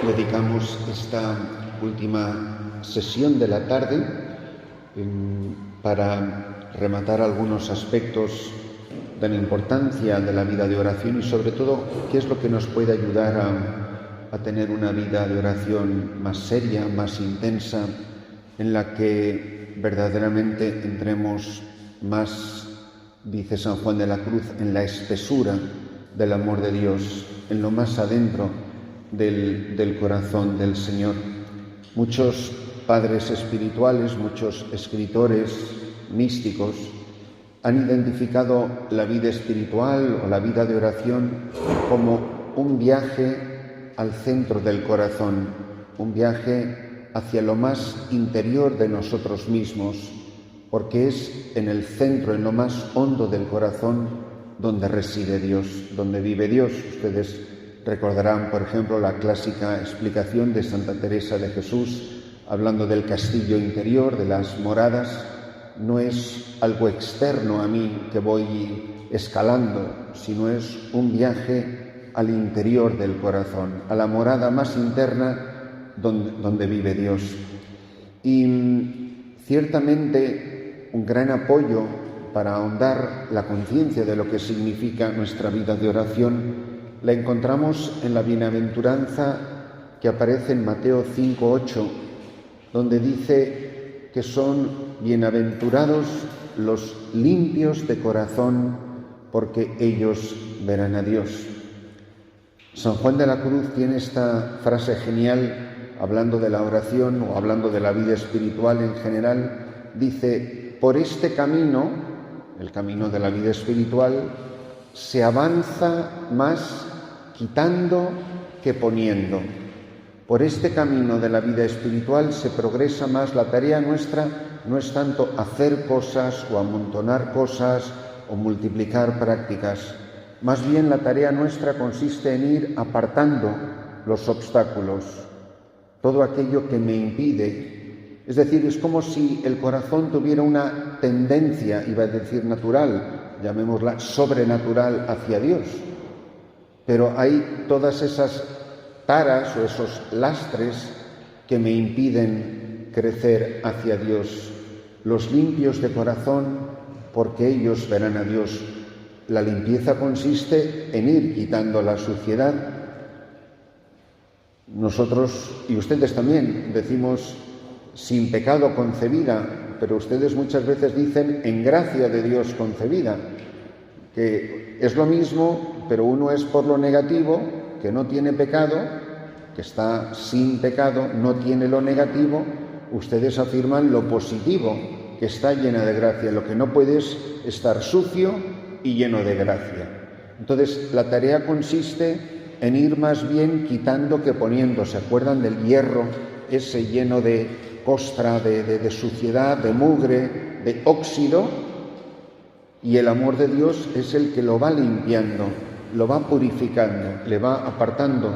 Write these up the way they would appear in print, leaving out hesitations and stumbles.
dedicamos esta última sesión de la tarde para rematar algunos aspectos de la importancia de la vida de oración y sobre todo qué es lo que nos puede ayudar a tener una vida de oración más seria, más intensa, en la que verdaderamente entremos más, dice San Juan de la Cruz, en la espesura del amor de Dios, en lo más adentro del corazón del Señor. Muchos padres espirituales, muchos escritores místicos han identificado la vida espiritual o la vida de oración como un viaje al centro del corazón, un viaje hacia lo más interior de nosotros mismos, porque es en el centro, en lo más hondo del corazón, donde reside Dios, donde vive Dios. Ustedes recordarán, por ejemplo, la clásica explicación de Santa Teresa de Jesús, hablando del castillo interior, de las moradas. No es algo externo a mí que voy escalando, sino es un viaje al interior del corazón, a la morada más interna donde vive Dios. Y ciertamente un gran apoyo para ahondar la conciencia de lo que significa nuestra vida de oración la encontramos en la bienaventuranza que aparece en Mateo 5:8, donde dice que son bienaventurados los limpios de corazón, porque ellos verán a Dios. San Juan de la Cruz tiene esta frase genial, hablando de la oración o hablando de la vida espiritual en general. Dice: por este camino, el camino de la vida espiritual, se avanza más quitando que poniendo. Por este camino de la vida espiritual se progresa más. La tarea nuestra no es tanto hacer cosas o amontonar cosas o multiplicar prácticas. Más bien la tarea nuestra consiste en ir apartando los obstáculos, todo aquello que me impide. Es decir, es como si el corazón tuviera una tendencia, iba a decir natural, llamémosla sobrenatural, hacia Dios. Pero hay todas esas taras o esos lastres que me impiden crecer hacia Dios. Los limpios de corazón, porque ellos verán a Dios. La limpieza consiste en ir quitando la suciedad. Nosotros, y ustedes también, decimos sin pecado concebida, pero ustedes muchas veces dicen en gracia de Dios concebida, que es lo mismo, pero uno es por lo negativo, que no tiene pecado, que está sin pecado, no tiene lo negativo. Ustedes afirman lo positivo, que está llena de gracia. Lo que no puede es estar sucio y lleno de gracia. Entonces, la tarea consiste en ir más bien quitando que poniendo. ¿Se acuerdan del hierro ese lleno de costra, de suciedad, de mugre, de óxido? Y el amor de Dios es el que lo va limpiando, lo va purificando, le va apartando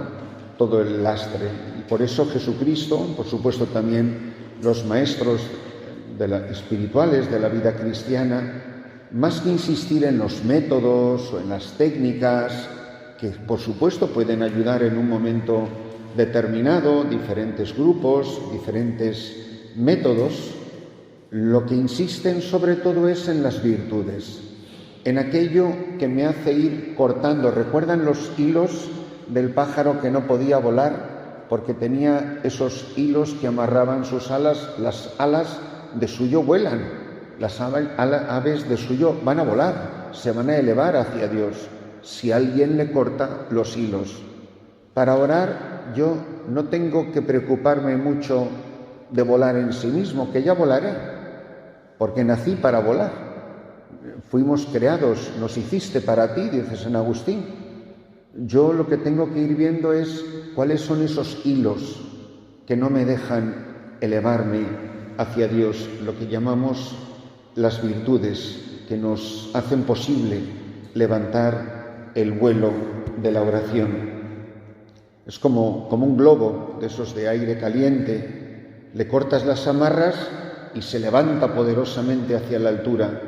todo el lastre. Y por eso Jesucristo, por supuesto también los maestros espirituales de la vida cristiana, más que insistir en los métodos o en las técnicas, que por supuesto pueden ayudar en un momento determinado, diferentes grupos, diferentes métodos, lo que insisten sobre todo es en las virtudes, en aquello que me hace ir cortando. ¿Recuerdan los hilos del pájaro que no podía volar porque tenía esos hilos que amarraban sus alas? Las alas de suyo vuelan, las aves de suyo van a volar, se van a elevar hacia Dios si alguien le corta los hilos. Para orar yo no tengo que preocuparme mucho de volar en sí mismo, que ya volaré, porque nací para volar. Fuimos creados, nos hiciste para ti, dice San Agustín. Yo lo que tengo que ir viendo es cuáles son esos hilos que no me dejan elevarme hacia Dios, lo que llamamos las virtudes, que nos hacen posible levantar el vuelo de la oración. Es como un globo de esos de aire caliente. Le cortas las amarras y se levanta poderosamente hacia la altura.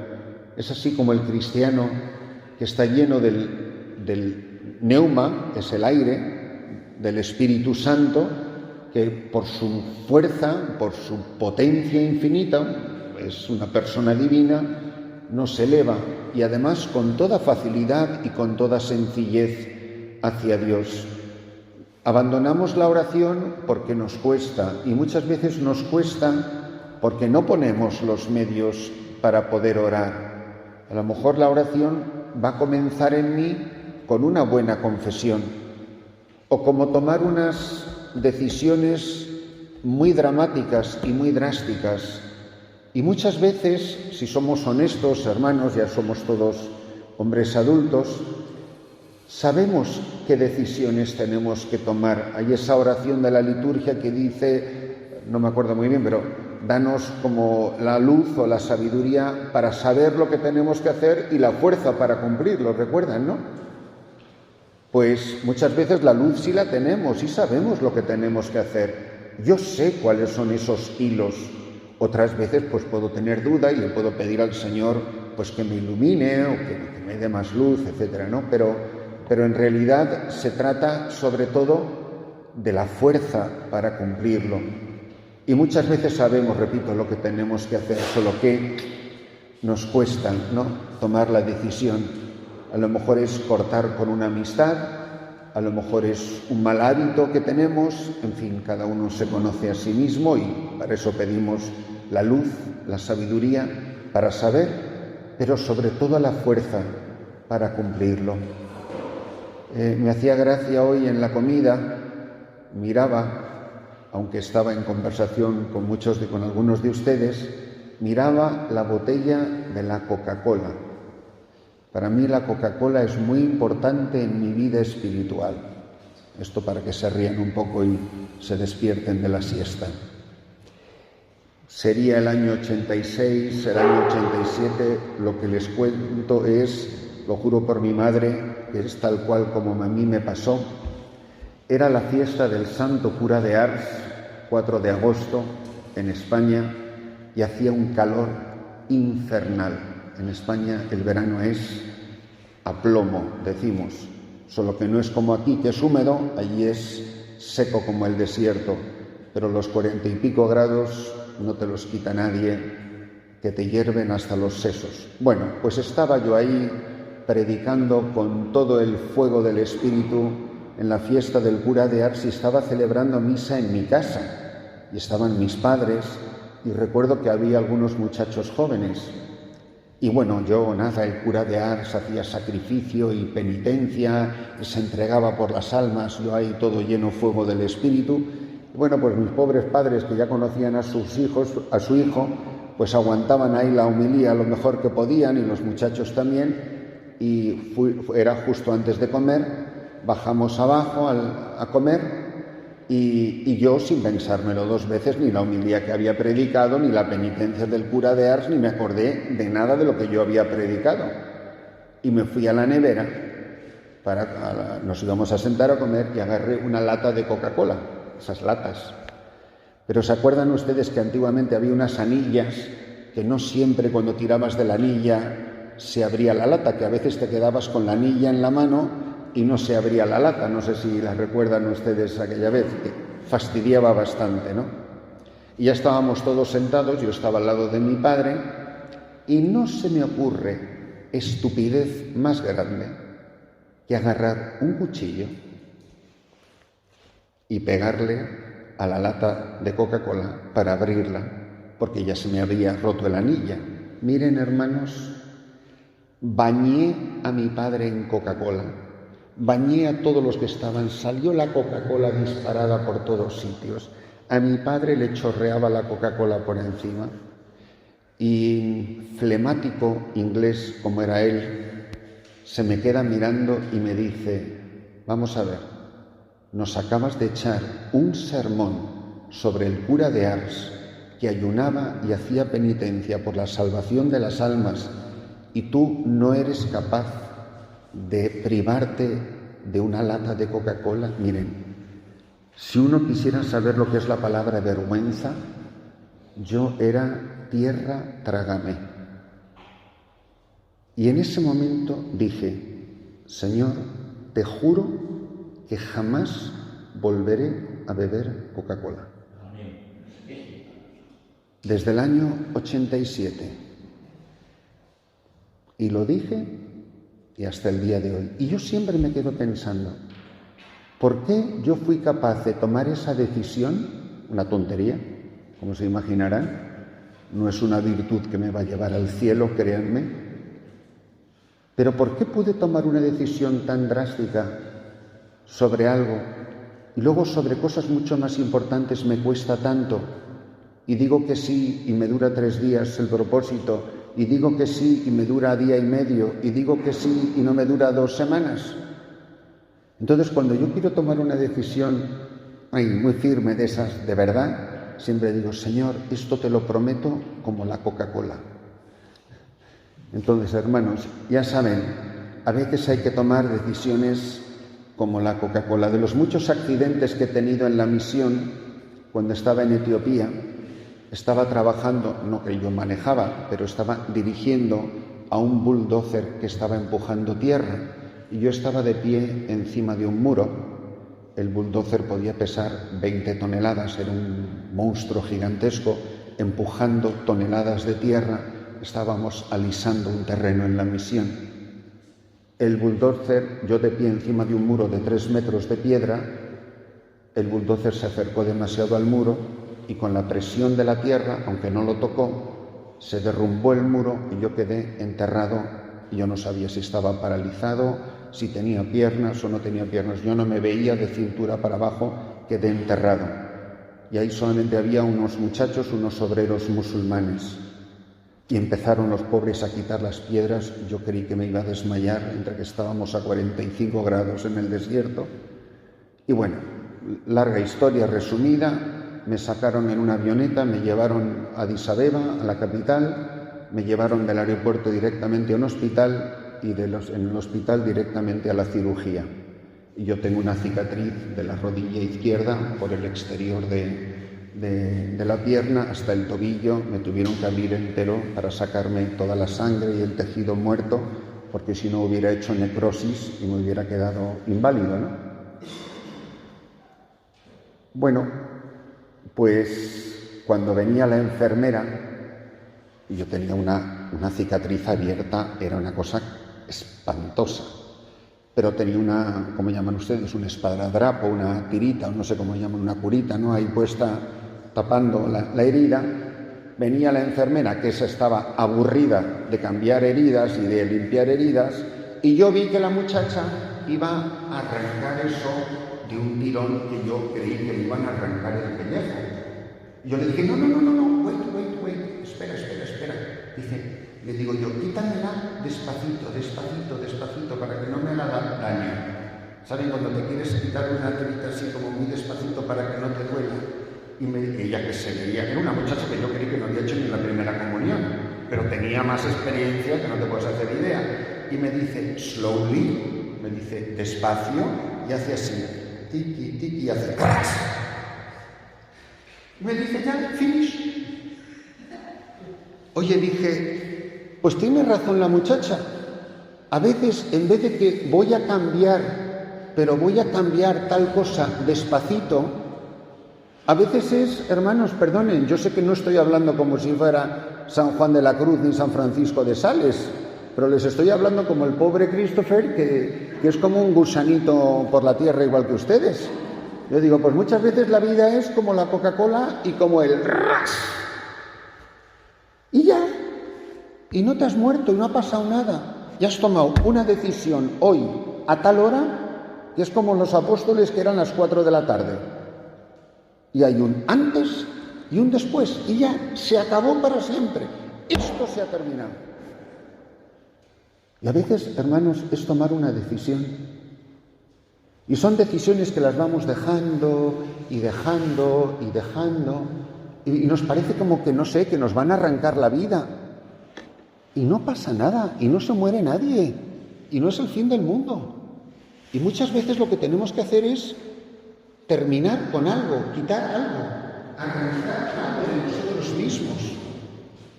Es así como el cristiano que está lleno del neuma, es el aire, del Espíritu Santo, que por su fuerza, por su potencia infinita, es una persona divina, nos eleva y además con toda facilidad y con toda sencillez hacia Dios. Abandonamos la oración porque nos cuesta, y muchas veces nos cuesta porque no ponemos los medios para poder orar. A lo mejor la oración va a comenzar en mí con una buena confesión, o como tomar unas decisiones muy dramáticas y muy drásticas. Y muchas veces, si somos honestos, hermanos, ya somos todos hombres adultos, sabemos qué decisiones tenemos que tomar. Hay esa oración de la liturgia que dice, no me acuerdo muy bien, pero danos como la luz o la sabiduría para saber lo que tenemos que hacer y la fuerza para cumplirlo, ¿recuerdan, no? Pues muchas veces la luz sí la tenemos y sabemos lo que tenemos que hacer. Yo sé cuáles son esos hilos. Otras veces pues puedo tener duda y le puedo pedir al Señor pues que me ilumine o que me dé más luz, etcétera, ¿no? Pero en realidad se trata sobre todo de la fuerza para cumplirlo. Y muchas veces sabemos, repito, lo que tenemos que hacer, solo que nos cuesta, ¿no?, tomar la decisión. A lo mejor es cortar con una amistad, a lo mejor es un mal hábito que tenemos, en fin, cada uno se conoce a sí mismo y para eso pedimos la luz, la sabiduría para saber, pero sobre todo la fuerza para cumplirlo. Me hacía gracia hoy en la comida, miraba, aunque estaba en conversación con algunos de ustedes, miraba la botella de la Coca-Cola. Para mí la Coca-Cola es muy importante en mi vida espiritual. Esto para que se rían un poco y se despierten de la siesta. Sería el año 86, el año 87, lo que les cuento es, lo juro por mi madre, que es tal cual como a mí me pasó. Era la fiesta del Santo Cura de Ars, 4 de agosto, en España, y hacía un calor infernal. En España el verano es a plomo, decimos, solo que no es como aquí, que es húmedo, allí es seco como el desierto, pero los 40 y pico grados no te los quita nadie, que te hierven hasta los sesos. Bueno, pues estaba yo ahí predicando con todo el fuego del Espíritu en la fiesta del cura de Ars y estaba celebrando misa en mi casa, y estaban mis padres, y recuerdo que había algunos muchachos jóvenes. Y bueno, yo nada, el cura de Ars hacía sacrificio y penitencia, se entregaba por las almas, yo ahí todo lleno fuego del Espíritu. Y bueno, pues mis pobres padres que ya conocían a sus hijos, a su hijo, pues aguantaban ahí la homilía lo mejor que podían y los muchachos también. Y era justo antes de comer, bajamos abajo a comer. Y yo, sin pensármelo 2 veces, ni la homilía que había predicado, ni la penitencia del cura de Ars, ni me acordé de nada de lo que yo había predicado. Y me fui a la nevera, nos íbamos a sentar a comer y agarré una lata de Coca-Cola, esas latas. Pero ¿se acuerdan ustedes que antiguamente había unas anillas que no siempre cuando tirabas de la anilla se abría la lata, que a veces te quedabas con la anilla en la mano y no se abría la lata? No sé si la recuerdan ustedes aquella vez, que fastidiaba bastante, ¿no? Y ya estábamos todos sentados, yo estaba al lado de mi padre, y no se me ocurre estupidez más grande que agarrar un cuchillo y pegarle a la lata de Coca-Cola para abrirla, porque ya se me había roto la anilla. Miren, hermanos, bañé a mi padre en Coca-Cola. Bañé a todos los que estaban, salió la Coca-Cola disparada por todos sitios. A mi padre le chorreaba la Coca-Cola por encima. Y flemático inglés como era él, se me queda mirando y me dice: vamos a ver, nos acabas de echar un sermón sobre el cura de Ars que ayunaba y hacía penitencia por la salvación de las almas, y tú no eres capaz de privarte de una lata de Coca-Cola. Miren, si uno quisiera saber lo que es la palabra vergüenza, yo era tierra, trágame. Y en ese momento dije: Señor, te juro que jamás volveré a beber Coca-Cola. Desde el año 87. Y lo dije y hasta el día de hoy. Y yo siempre me quedo pensando, ¿por qué yo fui capaz de tomar esa decisión? Una tontería, como se imaginarán. No es una virtud que me va a llevar al cielo, créanme. Pero ¿por qué pude tomar una decisión tan drástica sobre algo y luego sobre cosas mucho más importantes me cuesta tanto? Y digo que sí y me dura 3 días el propósito, y digo que sí y me dura día y medio, y digo que sí y no me dura 2 semanas. Entonces, cuando yo quiero tomar una decisión muy firme de esas, de verdad, siempre digo, Señor, esto te lo prometo como la Coca-Cola. Entonces, hermanos, ya saben, a veces hay que tomar decisiones como la Coca-Cola. De los muchos accidentes que he tenido en la misión, cuando estaba en Etiopía, estaba trabajando, no que yo manejaba, pero estaba dirigiendo a un bulldozer que estaba empujando tierra, y yo estaba de pie encima de un muro. El bulldozer podía pesar 20 toneladas, era un monstruo gigantesco, empujando toneladas de tierra. Estábamos alisando un terreno en la misión. El bulldozer, yo de pie encima de un muro de 3 metros de piedra, el bulldozer se acercó demasiado al muro y con la presión de la tierra, aunque no lo tocó, se derrumbó el muro y yo quedé enterrado. Y yo no sabía si estaba paralizado, si tenía piernas o no tenía piernas. Yo no me veía de cintura para abajo, quedé enterrado. Y ahí solamente había unos muchachos, unos obreros musulmanes. Y empezaron los pobres a quitar las piedras. Yo creí que me iba a desmayar entre que estábamos a 45 grados en el desierto. Y bueno, larga historia resumida. Me sacaron en una avioneta, me llevaron a Addis Abeba, a la capital, me llevaron del aeropuerto directamente a un hospital y en el hospital directamente a la cirugía. Y yo tengo una cicatriz de la rodilla izquierda por el exterior de la pierna hasta el tobillo. Me tuvieron que abrir entero para sacarme toda la sangre y el tejido muerto, porque si no hubiera hecho necrosis y me hubiera quedado inválido, ¿no? Bueno, pues cuando venía la enfermera, y yo tenía una cicatriz abierta, era una cosa espantosa, pero tenía una, ¿cómo llaman ustedes? Un esparadrapo, una tirita, o no sé cómo llaman, una curita, ¿no? Ahí puesta tapando la herida. Venía la enfermera, que esa estaba aburrida de cambiar heridas y de limpiar heridas, y yo vi que la muchacha iba a arrancar eso de un tirón que yo creí que le iban a arrancar el pellejo. Yo le dije, no, wait, espera. Le digo yo, quítamela despacito, para que no me haga daño. ¿Saben? Cuando te quieres quitar una tirita así como muy despacito para que no te duela. Y ella que se veía, era una muchacha que yo creí que no había hecho ni la primera comunión, pero tenía más experiencia que no te puedes hacer idea. Y me dice, slowly, me dice, despacio, y hace así. Tiki, y hace ¡crash! Me dice, ya, finish. Oye, dije, pues tiene razón la muchacha. A veces, en vez de que voy a cambiar, pero voy a cambiar tal cosa despacito, a veces es, hermanos, perdonen, yo sé que no estoy hablando como si fuera San Juan de la Cruz ni San Francisco de Sales, pero les estoy hablando como el pobre Christopher, que es como un gusanito por la tierra igual que ustedes. Yo digo, pues muchas veces la vida es como la Coca-Cola y como el ras. Y ya. Y no te has muerto y no ha pasado nada. Y has tomado una decisión hoy a tal hora que es como los apóstoles que eran las 4 de la tarde. Y hay un antes y un después. Y ya se acabó para siempre. Esto se ha terminado. Y a veces, hermanos, es tomar una decisión. Y son decisiones que las vamos dejando. Y nos parece como que, no sé, que nos van a arrancar la vida. Y no pasa nada, y no se muere nadie. Y no es el fin del mundo. Y muchas veces lo que tenemos que hacer es terminar con algo, quitar algo, arrancar algo de nosotros mismos.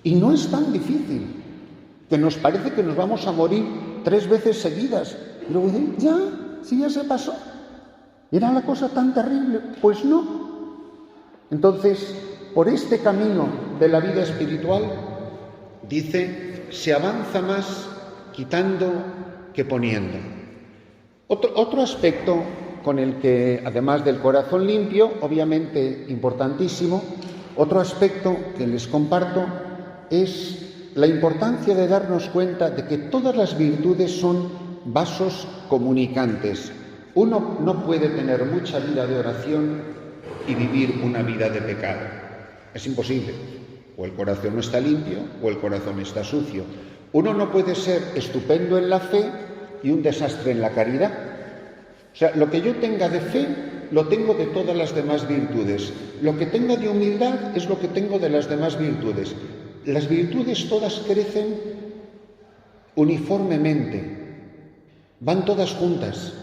Y no es tan difícil. Que nos parece que nos vamos a morir 3 veces seguidas. Y luego dicen, ya se pasó. ¿Era la cosa tan terrible? Pues no. Entonces, por este camino de la vida espiritual, dice, se avanza más quitando que poniendo. Otro aspecto con el que, además del corazón limpio, obviamente importantísimo, otro aspecto que les comparto es la importancia de darnos cuenta de que todas las virtudes son vasos comunicantes. Uno no puede tener mucha vida de oración y vivir una vida de pecado. Es imposible. O el corazón no está limpio o el corazón está sucio. Uno no puede ser estupendo en la fe y un desastre en la caridad. O sea, lo que yo tenga de fe, lo tengo de todas las demás virtudes. Lo que tenga de humildad es lo que tengo de las demás virtudes. Las virtudes todas crecen uniformemente, van todas juntas.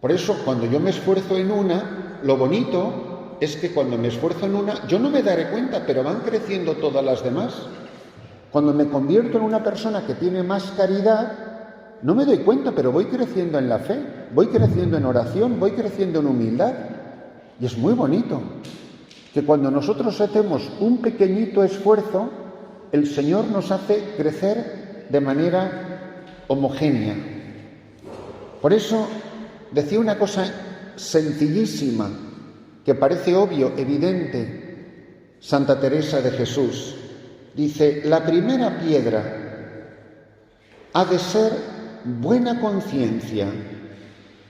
Por eso, cuando yo me esfuerzo en una, lo bonito es que cuando me esfuerzo en una, yo no me daré cuenta, pero van creciendo todas las demás. Cuando me convierto en una persona que tiene más caridad, no me doy cuenta, pero voy creciendo en la fe, voy creciendo en oración, voy creciendo en humildad. Y es muy bonito que cuando nosotros hacemos un pequeñito esfuerzo, el Señor nos hace crecer de manera homogénea. Por eso decía una cosa sencillísima, que parece obvio, evidente, Santa Teresa de Jesús. Dice, la primera piedra ha de ser buena conciencia,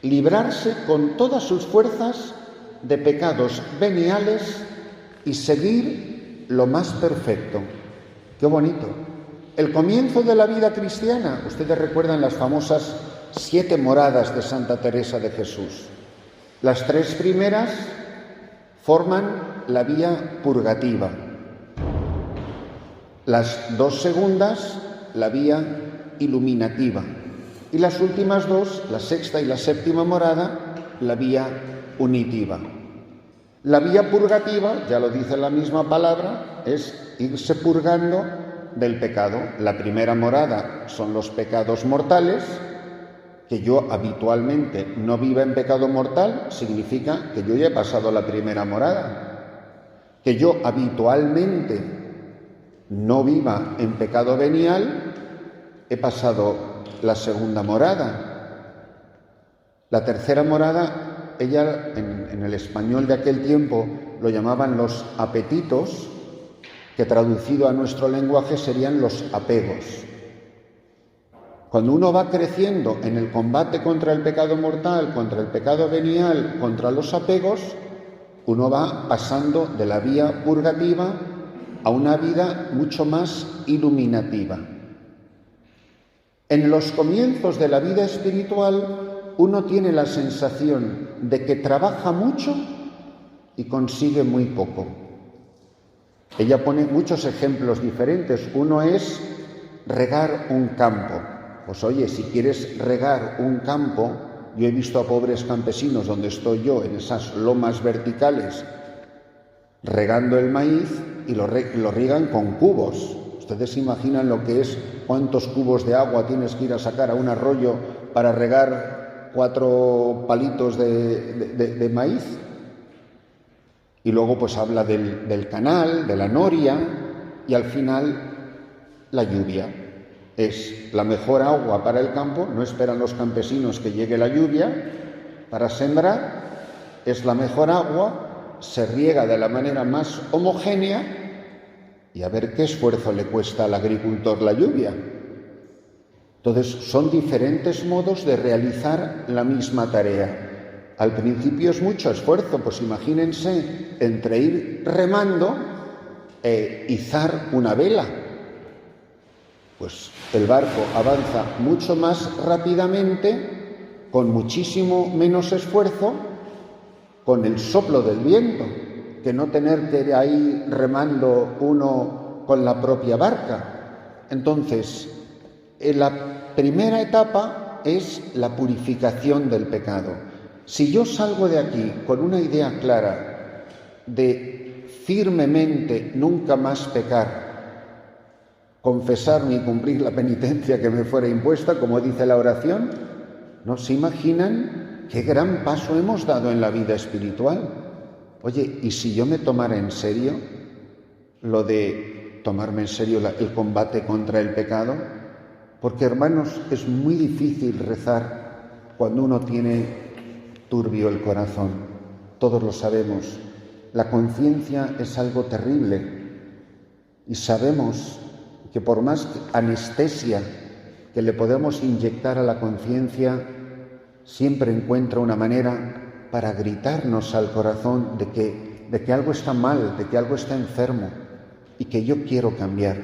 librarse con todas sus fuerzas de pecados veniales y seguir lo más perfecto. ¡Qué bonito! El comienzo de la vida cristiana, ustedes recuerdan las famosas 7 moradas de Santa Teresa de Jesús. Las 3 primeras forman la vía purgativa. Las 2 segundas, la vía iluminativa. Y las últimas 2, la 6ª y la 7ª morada, la vía unitiva. La vía purgativa, ya lo dice la misma palabra, es irse purgando del pecado. La primera morada son los pecados mortales. Que yo habitualmente no viva en pecado mortal significa que yo ya he pasado la primera morada. Que yo habitualmente no viva en pecado venial, he pasado la segunda morada. La tercera morada, ella en el español de aquel tiempo lo llamaban los apetitos, que traducido a nuestro lenguaje serían los apegos. Cuando uno va creciendo en el combate contra el pecado mortal, contra el pecado venial, contra los apegos, uno va pasando de la vía purgativa a una vida mucho más iluminativa. En los comienzos de la vida espiritual, uno tiene la sensación de que trabaja mucho y consigue muy poco. Ella pone muchos ejemplos diferentes. Uno es regar un campo. Pues oye, si quieres regar un campo, yo he visto a pobres campesinos donde estoy yo, en esas lomas verticales, regando el maíz y lo riegan con cubos. ¿Ustedes se imaginan lo que es cuántos cubos de agua tienes que ir a sacar a un arroyo para regar 4 palitos de maíz? Y luego pues habla del canal, de la noria y al final la lluvia. Es la mejor agua para el campo, no esperan los campesinos que llegue la lluvia para sembrar, es la mejor agua, se riega de la manera más homogénea y a ver qué esfuerzo le cuesta al agricultor la lluvia. Entonces son diferentes modos de realizar la misma tarea. Al principio es mucho esfuerzo, pues imagínense entre ir remando e izar una vela. Pues el barco avanza mucho más rápidamente, con muchísimo menos esfuerzo, con el soplo del viento, que no tener que ir ahí remando uno con la propia barca. Entonces, la primera etapa es la purificación del pecado. Si yo salgo de aquí con una idea clara de firmemente nunca más pecar, confesarme y cumplir la penitencia que me fuera impuesta, como dice la oración, ¿no se imaginan qué gran paso hemos dado en la vida espiritual. Oye, ¿y si yo me tomara en serio lo de tomarme en serio el combate contra el pecado? Porque, hermanos, es muy difícil rezar cuando uno tiene turbio el corazón. Todos lo sabemos. La conciencia es algo terrible y sabemos que por más anestesia que le podemos inyectar a la conciencia, siempre encuentra una manera para gritarnos al corazón de que algo está mal, de que algo está enfermo y que yo quiero cambiar.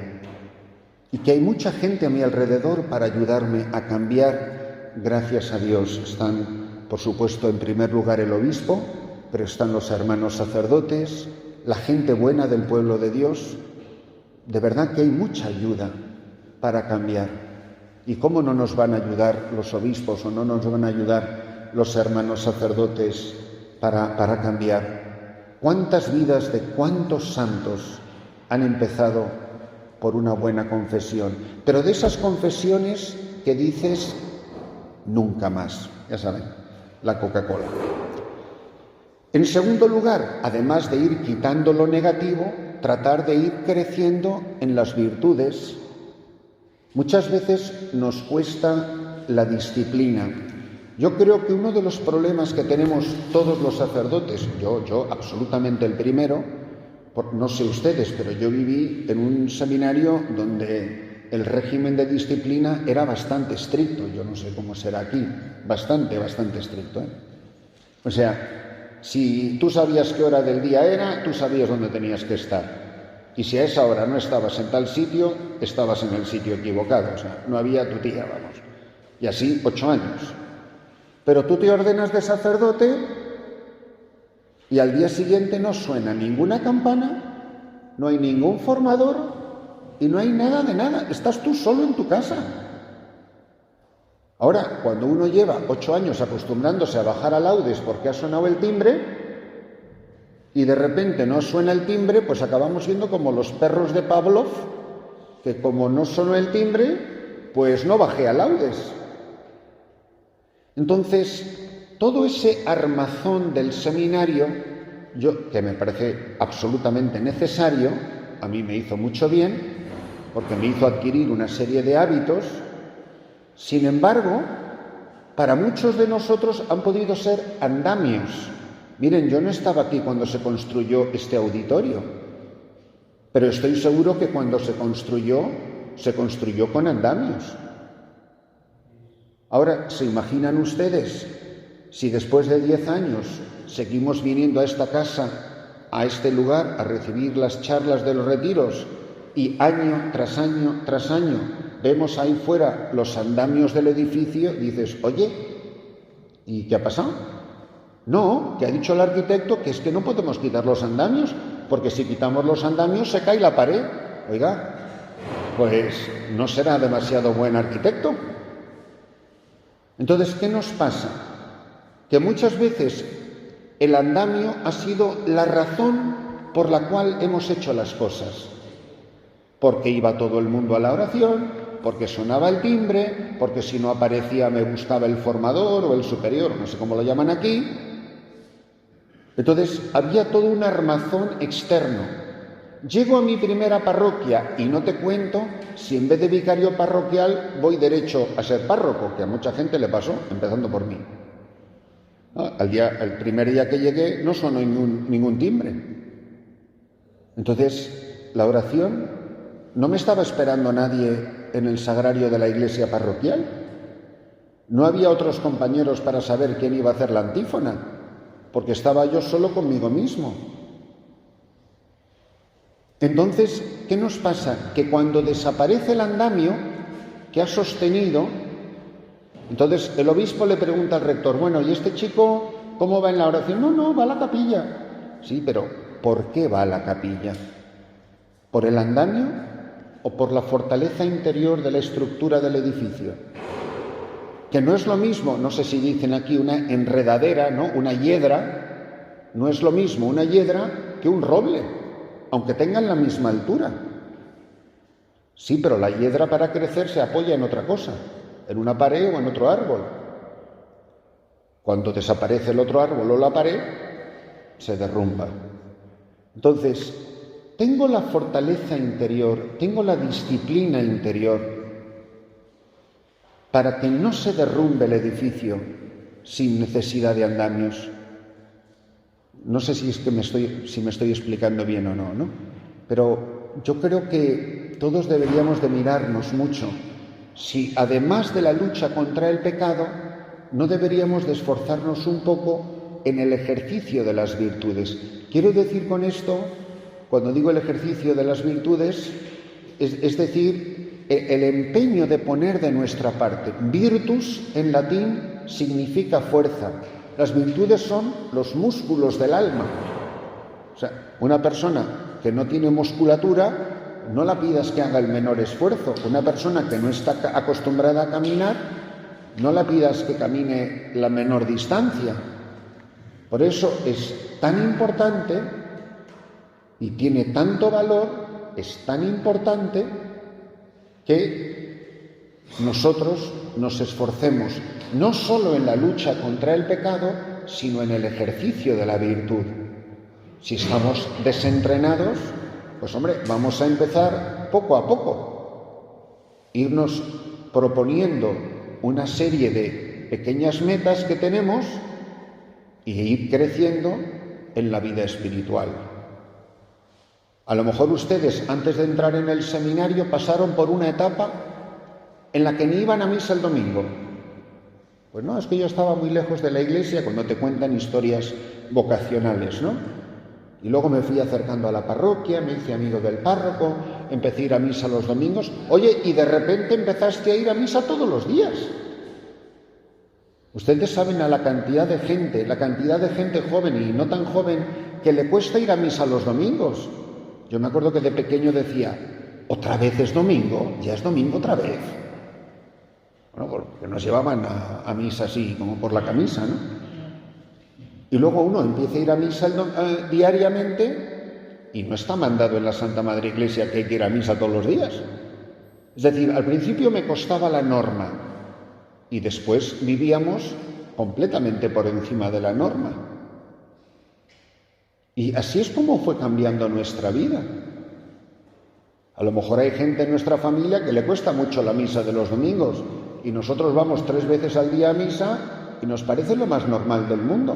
Y que hay mucha gente a mi alrededor para ayudarme a cambiar, gracias a Dios. Están, por supuesto, en primer lugar el obispo, pero están los hermanos sacerdotes, la gente buena del pueblo de Dios. De verdad que hay mucha ayuda para cambiar. ¿Y cómo no nos van a ayudar los obispos o no nos van a ayudar los hermanos sacerdotes para cambiar? ¿Cuántas vidas de cuántos santos han empezado por una buena confesión? Pero de esas confesiones que dices nunca más, ya saben, la Coca-Cola. En segundo lugar, además de ir quitando lo negativo, tratar de ir creciendo en las virtudes. Muchas veces nos cuesta la disciplina. Yo creo que uno de los problemas que tenemos todos los sacerdotes, yo absolutamente el primero, no sé ustedes, pero yo viví en un seminario donde el régimen de disciplina era bastante estricto. Yo no sé cómo será aquí, bastante estricto, ¿eh? O sea, si tú sabías qué hora del día era, tú sabías dónde tenías que estar. Y si a esa hora no estabas en tal sitio, estabas en el sitio equivocado. O sea, no había tu tía, vamos. Y así 8 años. Pero tú te ordenas de sacerdote y al día siguiente no suena ninguna campana, no hay ningún formador y no hay nada de nada. Estás tú solo en tu casa. Ahora, cuando uno lleva 8 años acostumbrándose a bajar a laudes porque ha sonado el timbre y de repente no suena el timbre, pues acabamos siendo como los perros de Pavlov, que como no sonó el timbre, pues no bajé a laudes. Entonces, todo ese armazón del seminario, que me parece absolutamente necesario, a mí me hizo mucho bien, porque me hizo adquirir una serie de hábitos. Sin embargo, para muchos de nosotros han podido ser andamios. Miren, yo no estaba aquí cuando se construyó este auditorio, pero estoy seguro que cuando se construyó con andamios. Ahora, ¿se imaginan ustedes si después de 10 años seguimos viniendo a esta casa, a este lugar, a recibir las charlas de los retiros y año tras año tras año vemos ahí fuera los andamios del edificio? Dices, oye, ¿y qué ha pasado? No, que ha dicho el arquitecto que es que no podemos quitar los andamios, porque si quitamos los andamios se cae la pared. Oiga, pues no será demasiado buen arquitecto. Entonces, ¿qué nos pasa? Que muchas veces el andamio ha sido la razón por la cual hemos hecho las cosas. Porque iba todo el mundo a la oración, porque sonaba el timbre, porque si no aparecía me buscaba el formador o el superior, no sé cómo lo llaman aquí. Entonces, había todo un armazón externo. Llego a mi primera parroquia y no te cuento si en vez de vicario parroquial voy derecho a ser párroco, que a mucha gente le pasó, empezando por mí. El primer día que llegué no sonó ningún timbre. Entonces, la oración no me estaba esperando nadie en el sagrario de la iglesia parroquial. No había otros compañeros para saber quién iba a hacer la antífona, porque estaba yo solo conmigo mismo. Entonces, ¿qué nos pasa? Que cuando desaparece el andamio que ha sostenido, entonces el obispo le pregunta al rector, bueno, ¿y este chico cómo va en la oración? No, va a la capilla. Sí, pero ¿por qué va a la capilla? ¿Por el andamio o por la fortaleza interior de la estructura del edificio? Que no es lo mismo, no sé si dicen aquí una enredadera, ¿no? Una hiedra, no es lo mismo una hiedra que un roble, aunque tengan la misma altura. Sí, pero la hiedra para crecer se apoya en otra cosa, en una pared o en otro árbol. Cuando desaparece el otro árbol o la pared, se derrumba. Entonces, tengo la fortaleza interior, tengo la disciplina interior para que no se derrumbe el edificio sin necesidad de andamios. No sé si me estoy explicando bien o no, ¿no? Pero yo creo que todos deberíamos de mirarnos mucho. Si además de la lucha contra el pecado, no deberíamos de esforzarnos un poco en el ejercicio de las virtudes. Quiero decir con esto, cuando digo el ejercicio de las virtudes, es decir, el empeño de poner de nuestra parte. Virtus en latín significa fuerza. Las virtudes son los músculos del alma. O sea, una persona que no tiene musculatura, no la pidas que haga el menor esfuerzo. Una persona que no está acostumbrada a caminar, no la pidas que camine la menor distancia. Por eso es tan importante y tiene tanto valor, es tan importante que nosotros nos esforcemos no solo en la lucha contra el pecado, sino en el ejercicio de la virtud. Si estamos desentrenados, pues hombre, vamos a empezar poco a poco, irnos proponiendo una serie de pequeñas metas que tenemos y ir creciendo en la vida espiritual. A lo mejor ustedes, antes de entrar en el seminario, pasaron por una etapa en la que ni iban a misa el domingo. Pues no, es que yo estaba muy lejos de la iglesia, cuando te cuentan historias vocacionales, ¿no? Y luego me fui acercando a la parroquia, me hice amigo del párroco, empecé a ir a misa los domingos. Oye, y de repente empezaste a ir a misa todos los días. Ustedes saben la cantidad de gente joven y no tan joven que le cuesta ir a misa los domingos. Yo me acuerdo que de pequeño decía, ¿otra vez es domingo? ¿Ya es domingo otra vez? Bueno, porque nos llevaban a misa así, como por la camisa, ¿no? Y luego uno empieza a ir a misa diariamente y no está mandado en la Santa Madre Iglesia que hay que ir a misa todos los días. Es decir, al principio me costaba la norma y después vivíamos completamente por encima de la norma. Y así es como fue cambiando nuestra vida. A lo mejor hay gente en nuestra familia que le cuesta mucho la misa de los domingos y nosotros vamos 3 veces al día a misa y nos parece lo más normal del mundo.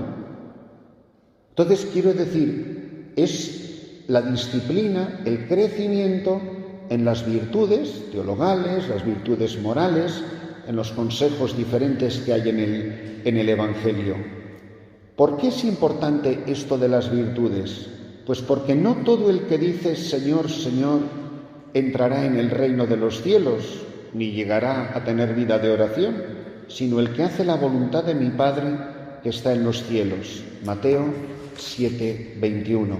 Entonces, quiero decir, es la disciplina, el crecimiento en las virtudes teologales, las virtudes morales, en los consejos diferentes que hay en el Evangelio. ¿Por qué es importante esto de las virtudes? Pues porque no todo el que dice Señor, Señor, entrará en el reino de los cielos, ni llegará a tener vida de oración, sino el que hace la voluntad de mi Padre que está en los cielos. Mateo 7:21.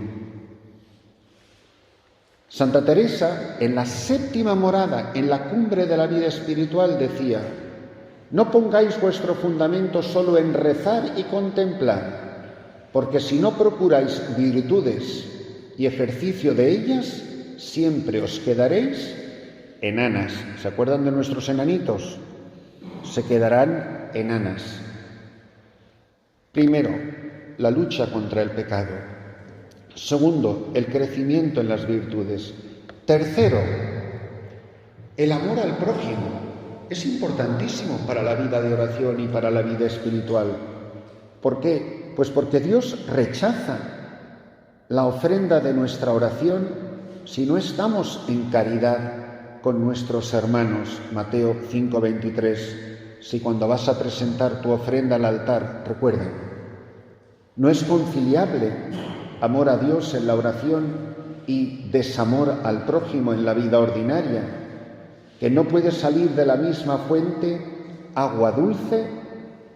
Santa Teresa, en la 7ª morada, en la cumbre de la vida espiritual, decía: no pongáis vuestro fundamento solo en rezar y contemplar, porque si no procuráis virtudes y ejercicio de ellas, siempre os quedaréis enanas. ¿Se acuerdan de nuestros enanitos? Se quedarán enanas. Primero, la lucha contra el pecado. Segundo, el crecimiento en las virtudes. Tercero, el amor al prójimo. Es importantísimo para la vida de oración y para la vida espiritual. ¿Por qué? Pues porque Dios rechaza la ofrenda de nuestra oración si no estamos en caridad con nuestros hermanos. Mateo 5:23. Si cuando vas a presentar tu ofrenda al altar, recuerda, no es conciliable amor a Dios en la oración y desamor al prójimo en la vida ordinaria, que no puede salir de la misma fuente agua dulce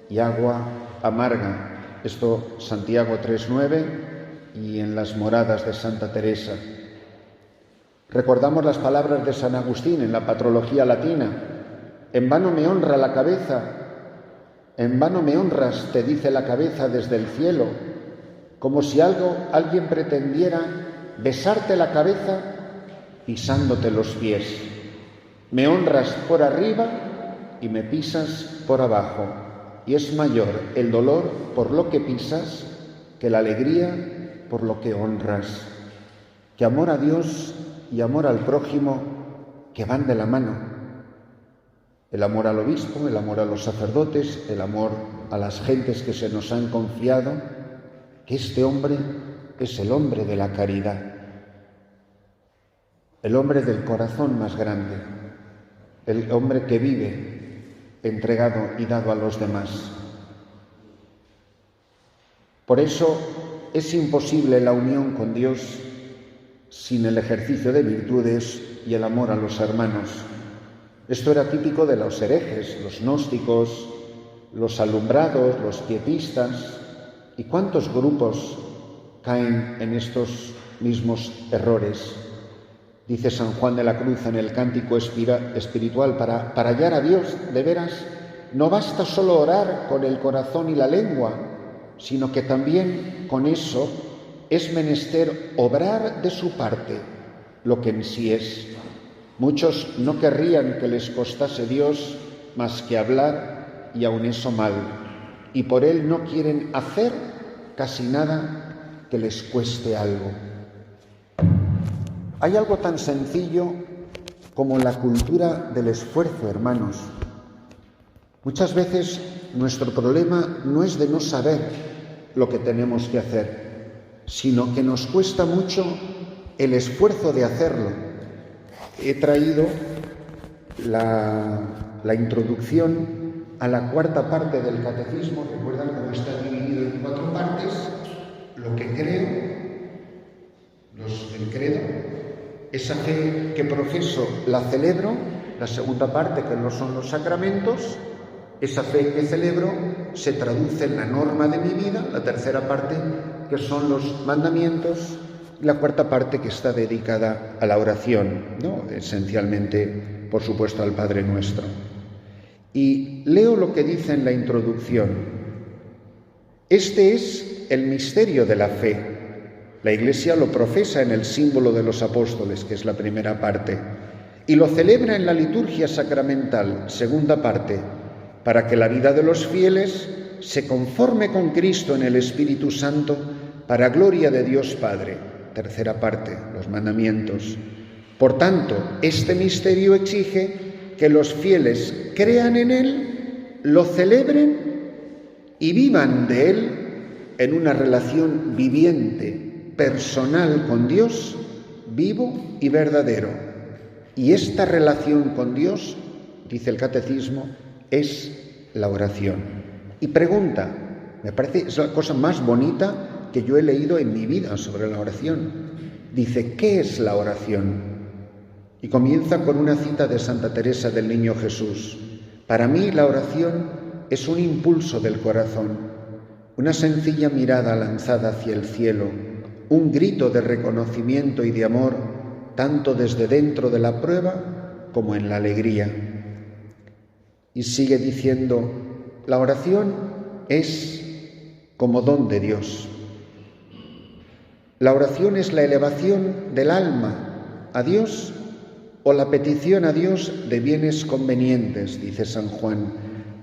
y agua amarga. Esto Santiago 3:9 y en las moradas de Santa Teresa. Recordamos las palabras de San Agustín en la Patrología Latina: en vano me honra la cabeza, en vano me honras, te dice la cabeza desde el cielo, como si alguien pretendiera besarte la cabeza pisándote los pies. Me honras por arriba y me pisas por abajo. y es mayor el dolor por lo que pisas que la alegría por lo que honras. Que amor a Dios y amor al prójimo que van de la mano. El amor al obispo, el amor a los sacerdotes, el amor a las gentes que se nos han confiado, que este hombre es el hombre de la caridad, el hombre del corazón más grande, el hombre que vive entregado y dado a los demás. Por eso es imposible la unión con Dios sin el ejercicio de virtudes y el amor a los hermanos. Esto era típico de los herejes, los gnósticos, los alumbrados, los pietistas. ¿Y cuántos grupos caen en estos mismos errores? Dice San Juan de la Cruz en el Cántico Espiritual, para hallar a Dios de veras, no basta solo orar con el corazón y la lengua, sino que también con eso es menester obrar de su parte lo que en sí es. Muchos no querrían que les costase Dios más que hablar, y aun eso mal, y por él no quieren hacer casi nada que les cueste algo. Hay algo tan sencillo como la cultura del esfuerzo, hermanos. Muchas veces nuestro problema no es de no saber lo que tenemos que hacer, sino que nos cuesta mucho el esfuerzo de hacerlo. He traído la introducción a la cuarta parte del catecismo. Recuerdan cómo está dividido en 4 partes: lo que creo, el credo, esa fe que profeso la celebro, la segunda parte que no son los sacramentos, esa fe que celebro se traduce en la norma de mi vida, la tercera parte que son los mandamientos, y la cuarta parte que está dedicada a la oración, ¿no? Esencialmente, por supuesto, al Padre Nuestro. Y leo lo que dice en la introducción. Este es el misterio de la fe. La Iglesia lo profesa en el símbolo de los apóstoles, que es la primera parte, y lo celebra en la liturgia sacramental, segunda parte, para que la vida de los fieles se conforme con Cristo en el Espíritu Santo para gloria de Dios Padre. Tercera parte, los mandamientos. Por tanto, este misterio exige que los fieles crean en Él, lo celebren y vivan de Él en una relación viviente, personal con Dios, vivo y verdadero. Y esta relación con Dios, dice el Catecismo, es la oración. Y pregunta, me parece es la cosa más bonita que yo he leído en mi vida sobre la oración. Dice, ¿qué es la oración? Y comienza con una cita de Santa Teresa del Niño Jesús. Para mí la oración es un impulso del corazón, una sencilla mirada lanzada hacia el cielo, un grito de reconocimiento y de amor, tanto desde dentro de la prueba como en la alegría. Y sigue diciendo, la oración es como don de Dios. La oración es la elevación del alma a Dios o la petición a Dios de bienes convenientes, dice San Juan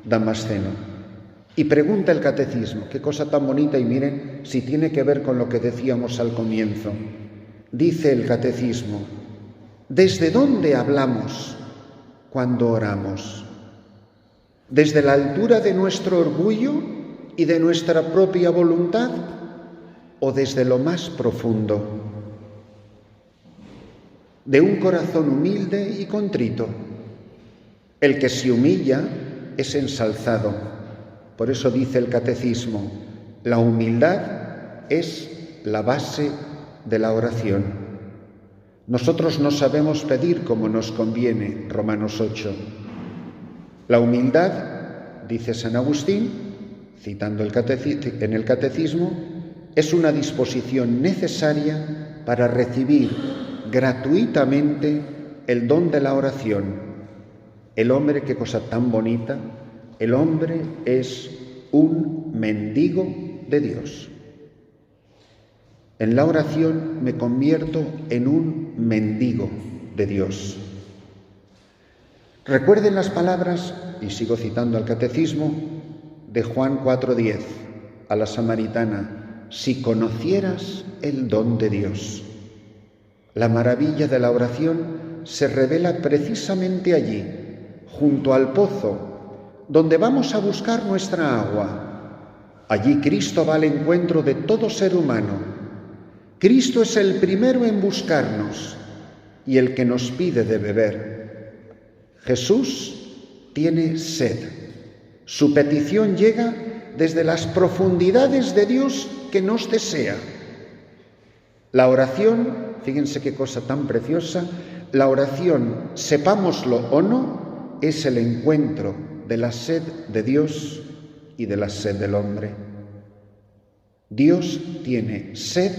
Damasceno. Y pregunta el Catecismo, qué cosa tan bonita, y miren si tiene que ver con lo que decíamos al comienzo. Dice el Catecismo, ¿desde dónde hablamos cuando oramos? ¿Desde la altura de nuestro orgullo y de nuestra propia voluntad o desde lo más profundo de un corazón humilde y contrito? El que se humilla es ensalzado. Por eso dice el Catecismo, la humildad es la base de la oración. Nosotros no sabemos pedir como nos conviene, Romanos 8. La humildad, dice San Agustín, citando en el Catecismo, es una disposición necesaria para recibir gratuitamente el don de la oración. El hombre, qué cosa tan bonita, el hombre es un mendigo de Dios. En la oración me convierto en un mendigo de Dios. Recuerden las palabras, y sigo citando al Catecismo, de Juan 4:10 a la samaritana: si conocieras el don de Dios. La maravilla de la oración se revela precisamente allí, junto al pozo, donde vamos a buscar nuestra agua. Allí Cristo va al encuentro de todo ser humano. Cristo es el primero en buscarnos y el que nos pide de beber. Jesús tiene sed. Su petición llega desde las profundidades de Dios que nos desea. La oración, fíjense qué cosa tan preciosa, la oración, sepámoslo o no, es el encuentro de la sed de Dios y de la sed del hombre. Dios tiene sed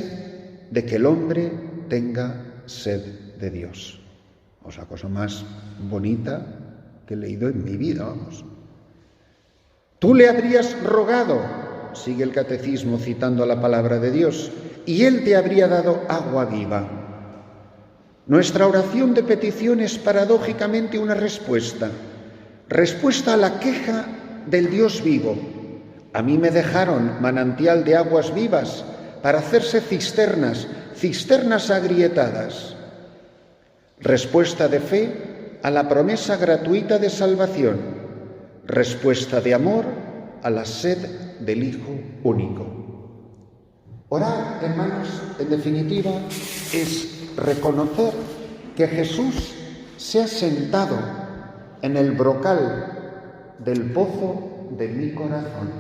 de que el hombre tenga sed de Dios. Es la cosa más bonita que he leído en mi vida, vamos. Tú le habrías rogado, sigue el catecismo citando la palabra de Dios, y él te habría dado agua viva. Nuestra oración de petición es paradójicamente una respuesta a la queja del Dios vivo. A mí me dejaron manantial de aguas vivas para hacerse cisternas agrietadas. Respuesta de fe a la promesa gratuita de salvación. Respuesta de amor a la sed del Hijo único. Orar, hermanos, en definitiva, es reconocer que Jesús se ha sentado en el brocal del pozo de mi corazón.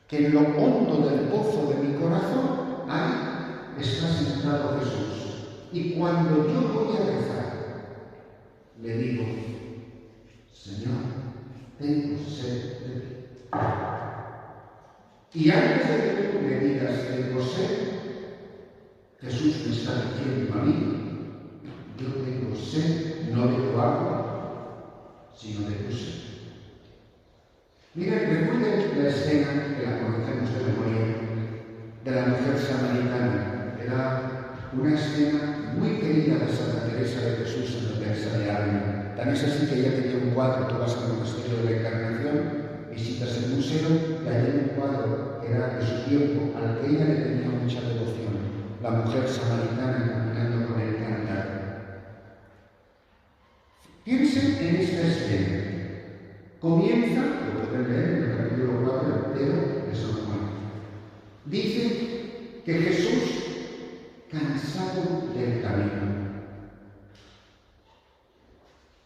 Que en lo hondo del pozo de mi corazón, ahí está sentado Jesús. Y cuando yo voy a rezar, le digo: Señor, tengo sed de ti. Y antes de que tú me digas tengo sed, Jesús me está diciendo a mí: yo tengo sed no de tu agua, sino de tu sed. Miren, recuerden la escena que la conocemos de memoria, de la mujer samaritana. Era una escena muy querida de Santa Teresa de Jesús en la Teresa de Ávila. Tan es así que ella tenía un cuadro. Tú vas al monasterio de la Encarnación, visitas el museo y allí hay un cuadro que era de su tiempo, al que ella le tenía mucha devoción. La mujer samaritana caminando con el cantar. Piensen en esta escena. Comienza, lo pueden leer en el capítulo 4 de San Juan. Dice que Jesús, cansado del camino.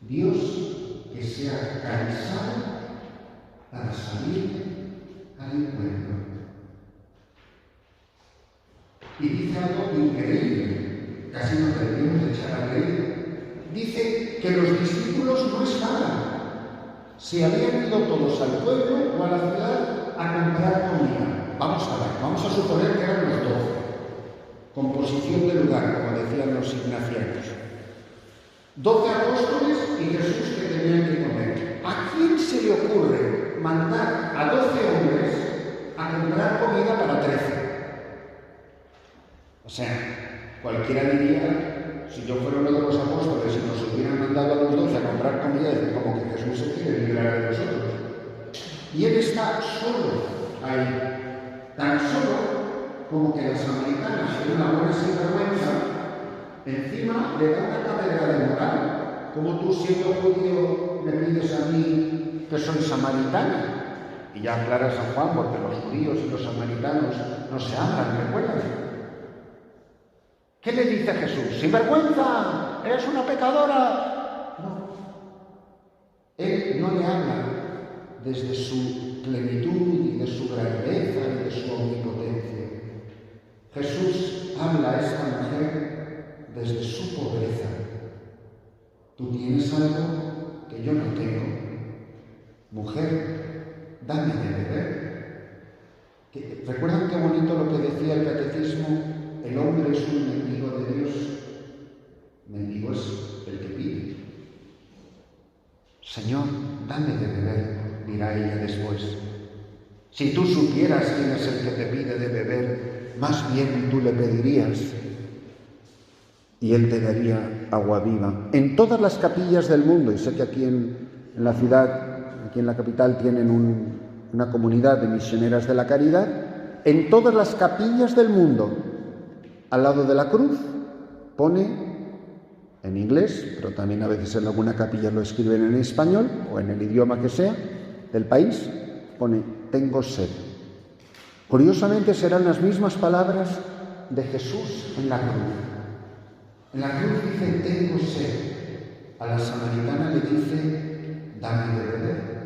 Dios que se ha cansado para salir al encuentro. Y dice algo increíble, casi nos deberíamos echar a reír. Dice que los discípulos no estaban. Se habían ido todos al pueblo o a la ciudad a comprar comida. Vamos a ver, vamos a suponer que eran los 12. Composición de lugar, como decían los ignacianos. 12 apóstoles y Jesús que tenían que comer. ¿A quién se le ocurre mandar a 12 hombres a comprar comida para 13? O sea, cualquiera diría, si yo fuera uno de los apóstoles y nos hubieran mandado a los 12 a comprar comida, es como que Jesús se quiere librar de nosotros. Y él está solo ahí, tan solo como que la samaritana, que es una buena sinvergüenza, encima le da una cátedra de moral. Como tú, siendo judío, me pides a mí que soy samaritana. Y ya aclara San Juan, porque los judíos y los samaritanos no se hablan, ¿recuerdan? ¿Qué le dice Jesús? ¡Sinvergüenza! ¡Eres una pecadora! No. Él no le habla desde su plenitud y de su grandeza y de su omnipotencia. Jesús habla a esta mujer desde su pobreza. Tú tienes algo que yo no tengo. Mujer, dame de beber. ¿Recuerdan qué bonito lo que decía el catecismo? El hombre es un mendigo de Dios. Mendigo es el que pide. Señor, dame de beber, dirá ella después. Si tú supieras quién es el que te pide de beber, más bien tú le pedirías y él te daría agua viva. En todas las capillas del mundo, y sé que aquí en la ciudad, aquí en la capital, tienen una comunidad de misioneras de la caridad, en todas las capillas del mundo, al lado de la cruz, pone en inglés, pero también a veces en alguna capilla lo escriben en español o en el idioma que sea del país, pone tengo sed. Curiosamente serán las mismas palabras de Jesús en la cruz. En la cruz dice tengo sed. A la samaritana le dice dame de beber.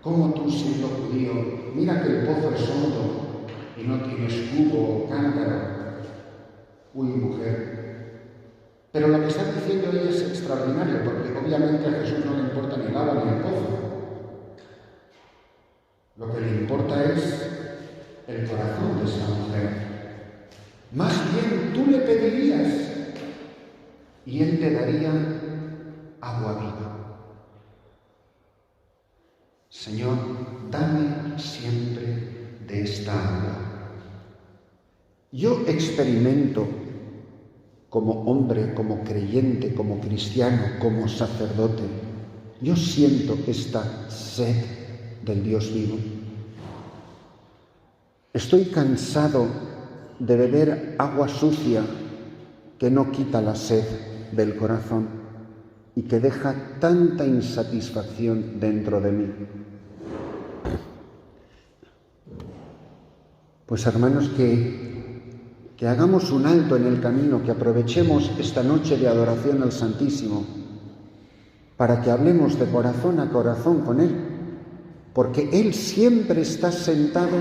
¿Cómo tú, siendo judío, mira que el pozo es hondo y no tienes cubo o cántaro? Uy, mujer. Pero lo que está diciendo ella es extraordinario, porque obviamente a Jesús no le importa ni el agua ni el pozo. Lo que le importa es el corazón de esa mujer. Más bien tú le pedirías y él te daría agua viva. Señor, dame siempre de esta agua. Yo experimento como hombre, como creyente, como cristiano, como sacerdote, yo siento esta sed del Dios vivo. Estoy cansado de beber agua sucia que no quita la sed del corazón y que deja tanta insatisfacción dentro de mí. Pues hermanos, que hagamos un alto en el camino, que aprovechemos esta noche de adoración al Santísimo para que hablemos de corazón a corazón con Él, porque Él siempre está sentado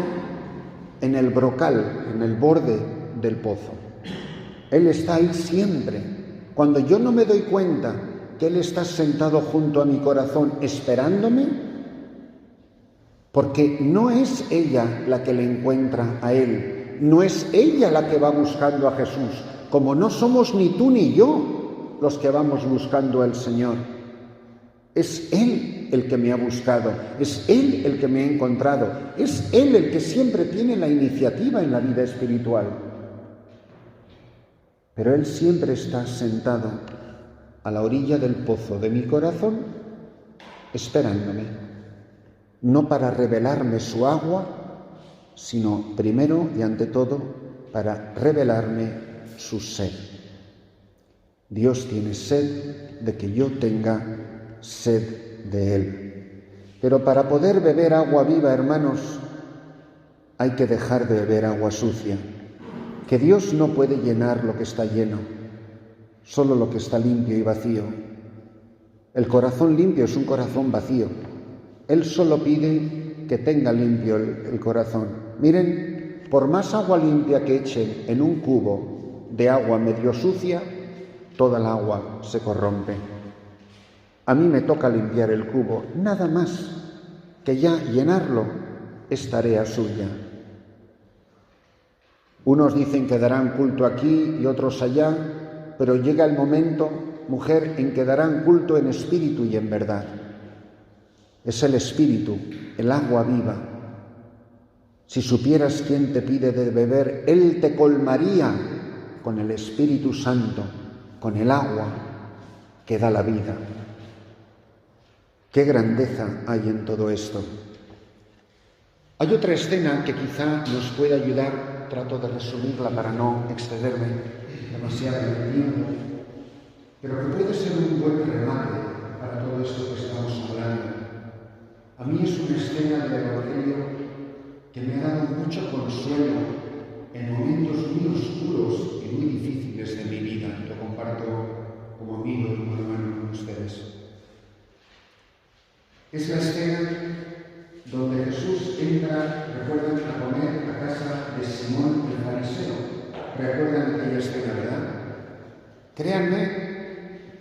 en el brocal, en el borde del pozo. Él está ahí siempre. Cuando yo no me doy cuenta que Él está sentado junto a mi corazón esperándome, porque no es ella la que le encuentra a Él, no es ella la que va buscando a Jesús, como no somos ni tú ni yo los que vamos buscando al Señor. Es Él el que me ha buscado, es Él el que me ha encontrado, es Él el que siempre tiene la iniciativa en la vida espiritual. Pero Él siempre está sentado a la orilla del pozo de mi corazón, esperándome. No para revelarme su agua, sino primero y ante todo para revelarme su sed. Dios tiene sed de que yo tenga sed de Él. Pero para poder beber agua viva, hermanos, hay que dejar de beber agua sucia. Que Dios no puede llenar lo que está lleno, solo lo que está limpio y vacío. El corazón limpio es un corazón vacío. Él solo pide que tenga limpio el corazón. Miren, por más agua limpia que echen en un cubo de agua medio sucia, toda el agua se corrompe. A mí me toca limpiar el cubo, nada más, que ya llenarlo es tarea suya. Unos dicen que darán culto aquí y otros allá, pero llega el momento, mujer, en que darán culto en espíritu y en verdad. Es el Espíritu, el agua viva. Si supieras quién te pide de beber, Él te colmaría con el Espíritu Santo, con el agua que da la vida. ¡Qué grandeza hay en todo esto! Hay otra escena que quizá nos puede ayudar, trato de resumirla para no excederme demasiado en el tiempo, pero que puede ser un buen remate para todo esto que estamos hablando. A mí es una escena del Evangelio que me ha dado mucho consuelo en momentos muy oscuros y muy difíciles de mi vida. Lo comparto como amigo y como hermano con ustedes. Es la escena donde Jesús entra, recuerdan, a comer a casa de Simón el fariseo. Recuerdan aquella escena, ¿verdad? Créanme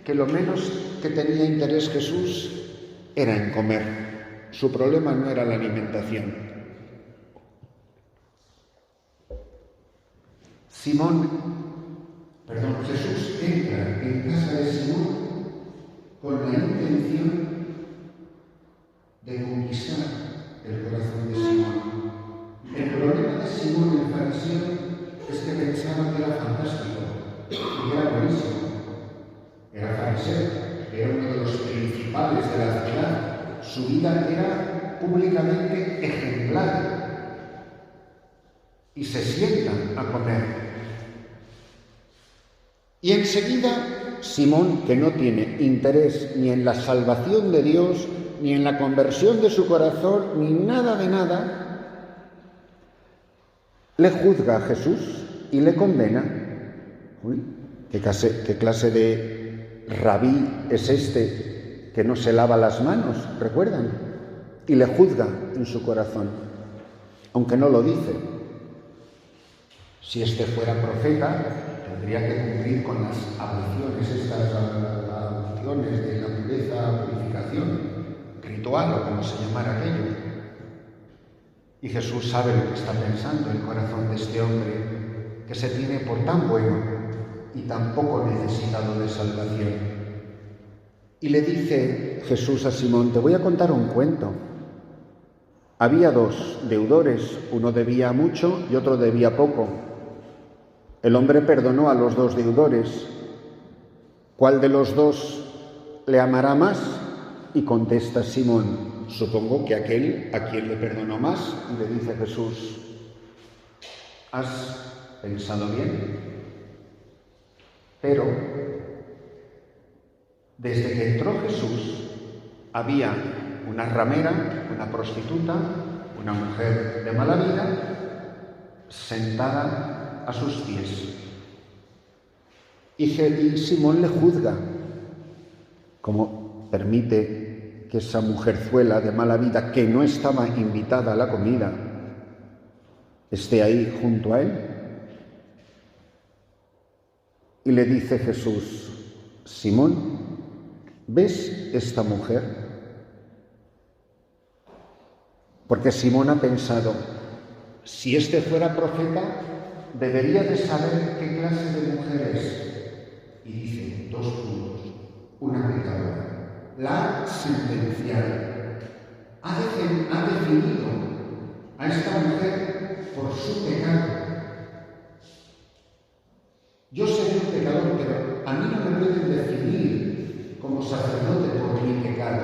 que lo menos que tenía interés Jesús era en comer. Su problema no era la alimentación. Jesús entra en casa de Simón con la intención de conquistar el corazón de Simón. El problema de Simón el fariseo es que pensaba que era fantástico, que era buenísimo. Era fariseo, era uno de los principales de la ciudad. Su vida era públicamente ejemplar y se sientan a comer. Y enseguida Simón, que no tiene interés ni en la salvación de Dios, ni en la conversión de su corazón, ni nada de nada, le juzga a Jesús y le condena. Uy, ¿qué clase de rabí es este que no se lava las manos? ¿Recuerdan? Y le juzga en su corazón, aunque no lo dice. Si este fuera profeta, tendría que cumplir con las abluciones, estas abluciones de la pureza, purificación, ritual o como se llamara aquello. Y Jesús sabe lo que está pensando el corazón de este hombre, que se tiene por tan bueno y tan poco necesitado de salvación. Y le dice Jesús a Simón: te voy a contar un cuento. Había dos deudores, uno debía mucho y otro debía poco. El hombre perdonó a los dos deudores. ¿Cuál de los dos le amará más? Y contesta Simón: supongo que aquel a quien le perdonó más. Y le dice Jesús: has pensado bien. Pero desde que entró Jesús había una ramera, una prostituta, una mujer de mala vida, sentada a sus pies. Y Simón le juzga, como permite que esa mujerzuela de mala vida, que no estaba invitada a la comida, esté ahí junto a él. Y le dice Jesús: Simón, ¿ves esta mujer? Porque Simón ha pensado: si este fuera profeta, debería de saber qué clase de mujer es. Y dice dos puntos: una pecadora. La ha sentenciado. Ha definido a esta mujer por su pecado. Yo seré un pecador, pero a mí no me pueden definir como sacerdote por mi pecado.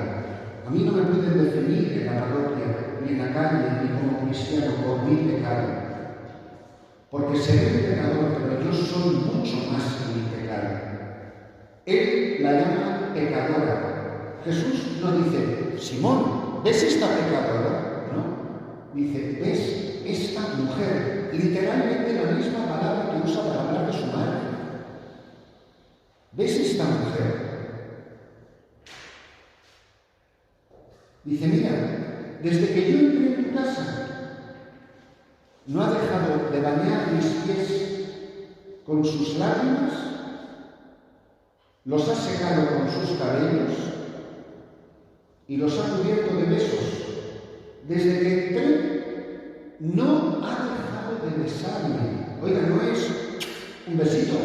A mí no me pueden definir en la parroquia, ni en la calle, ni como cristiano por mi pecado. Porque seré un pecador, pero yo soy mucho más que mi pecado. Él la llama pecadora. Jesús no dice: Simón, ¿ves esta pecadora? No. Dice: ¿ves esta mujer? Literalmente la misma palabra que usa para hablar de su madre. ¿Ves esta mujer? Dice: mira, desde que yo entré en tu casa, no ha dejado de bañar mis pies con sus lágrimas, los ha secado con sus cabellos y los ha cubierto de besos. Desde que entré, no ha dejado de besarme. Oiga, no es un besito,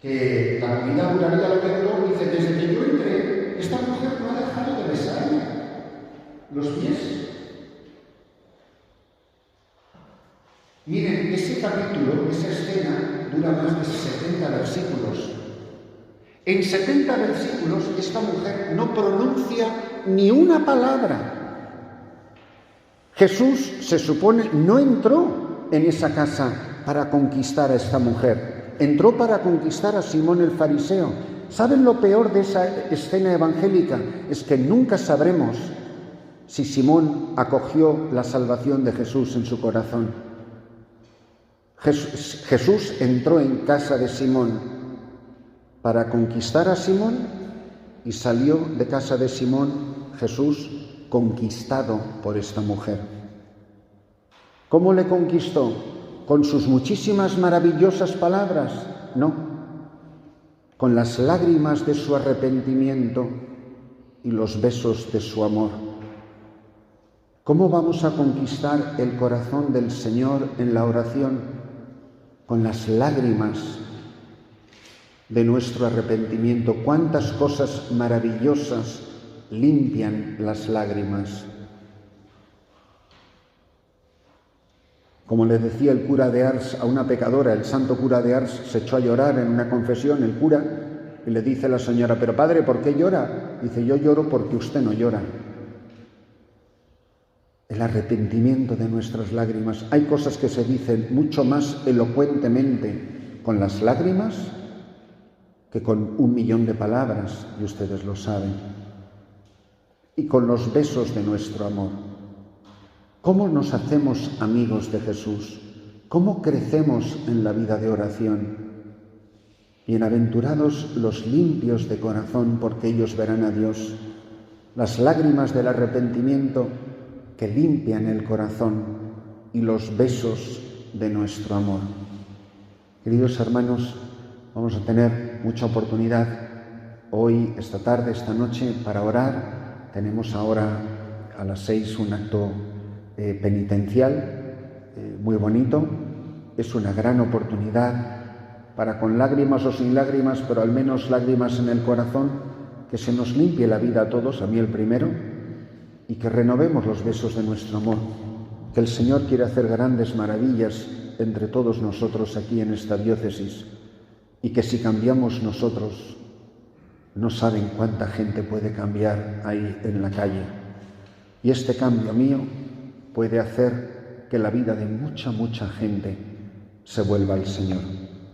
que la comida duraría lo que duró. Dice: desde que yo entré, esta mujer no ha dejado de besarme los pies. Miren, ese capítulo, esa escena, dura más de 70 versículos. En 70 versículos esta mujer no pronuncia ni una palabra. Jesús, se supone, no entró en esa casa para conquistar a esta mujer. Entró para conquistar a Simón el fariseo. ¿Saben lo peor de esa escena evangélica? Es que nunca sabremos si Simón acogió la salvación de Jesús en su corazón. Jesús entró en casa de Simón para conquistar a Simón y salió de casa de Simón Jesús conquistado por esta mujer. ¿Cómo le conquistó? ¿Con sus muchísimas maravillosas palabras? No, con las lágrimas de su arrepentimiento y los besos de su amor. ¿Cómo vamos a conquistar el corazón del Señor en la oración? Con las lágrimas de nuestro arrepentimiento. ¿Cuántas cosas maravillosas limpian las lágrimas? Como le decía el cura de Ars a una pecadora, el santo cura de Ars se echó a llorar en una confesión, el cura, y le dice a la señora: pero padre, ¿por qué llora? Dice: yo lloro porque usted no llora. el arrepentimiento de nuestras lágrimas. Hay cosas que se dicen mucho más elocuentemente con las lágrimas que con 1.000.000 de palabras, y ustedes lo saben, y con los besos de nuestro amor. ¿Cómo nos hacemos amigos de Jesús? ¿Cómo crecemos en la vida de oración? Bienaventurados los limpios de corazón, porque ellos verán a Dios. Las lágrimas del arrepentimiento que limpian el corazón y los besos de nuestro amor. Queridos hermanos, vamos a tener mucha oportunidad hoy, esta tarde, esta noche, para orar. Tenemos ahora a las 6 un acto penitencial muy bonito. Es una gran oportunidad para, con lágrimas o sin lágrimas, pero al menos lágrimas en el corazón, que se nos limpie la vida a todos, a mí el primero, y que renovemos los besos de nuestro amor. Que el Señor quiere hacer grandes maravillas entre todos nosotros aquí en esta diócesis, y que si cambiamos nosotros, no saben cuánta gente puede cambiar ahí en la calle. Y este cambio mío puede hacer que la vida de mucha gente se vuelva al Señor.